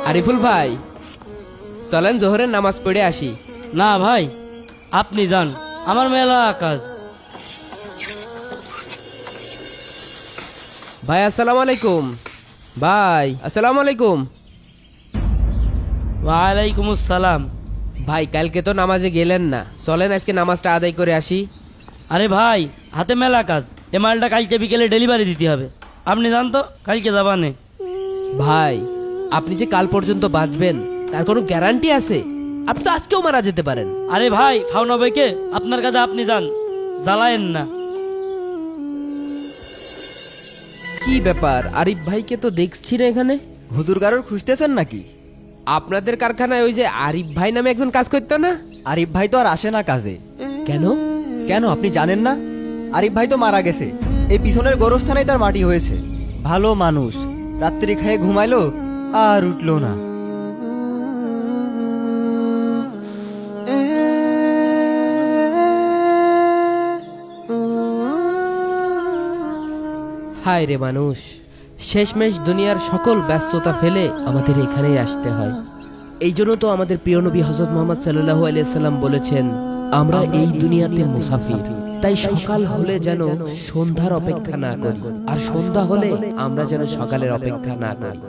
আরিফুল ভাই, চলেন জোহরের নামাজ পড়ে আসি। না ভাই, আপনি যান, আমার মেলা কাজ। ভাই আসসালামু আলাইকুম। ভাই আসসালামু আলাইকুম। ওয়ালাইকুম আসসালাম। ভাই কালকে তো নামাজে গেলেন না, চলেন আজকে নামাজটা আদায় করে আসি। আরে ভাই, হাতে মেলা কাজ, এ মালটা কালকে বিকেলে ডেলিভারি দিতে হবে। আপনি যান তো, কালকে যাবানে। ভাই আপনি যে কাল পর্যন্ত বাঁচবেন তার কোনো গ্যারান্টি আছে? আপনি তো আজকেও মারা যেতে পারেন। আরে ভাই, খাওয়ানো বইকে আপনার কাছে আপনি যান, জ্বালায়েন না। কি ব্যাপার, আরিফ ভাইকে তো দেখছি না এখানে। হুজুর কারোর খুঁজতেছেন নাকি? আপনাদের কারখানায় ওই যে আরিফ ভাই নামে একজন কাজ করতো না? আরিফ ভাই তো আর আসে না কাজে। কেন? কেন আপনি জানেন না? আরিফ ভাই তো মারা গেছে। এই পিছনের গোরস্থানেই তার মাটি হয়েছে। ভালো মানুষ, রাত্রি খেয়ে ঘুমাইলো আর উঠলো না। হায় রে মানুষ, শেষমেশ দুনিয়ার সকল ব্যস্ততা ফেলে আমাদের এখানেই আসতে হয়। এই জন্য তো আমাদের প্রিয় নবী হযরত মুহাম্মদ সাল্লাল্লাহু আলাইহি সাল্লাম বলেছেন, আমরা এই দুনিয়াতে মুসাফির। তাই সকাল হলে যেন সন্ধ্যার অপেক্ষা না করি, আর সন্ধ্যা হলে আমরা যেন সকালের অপেক্ষা না করি।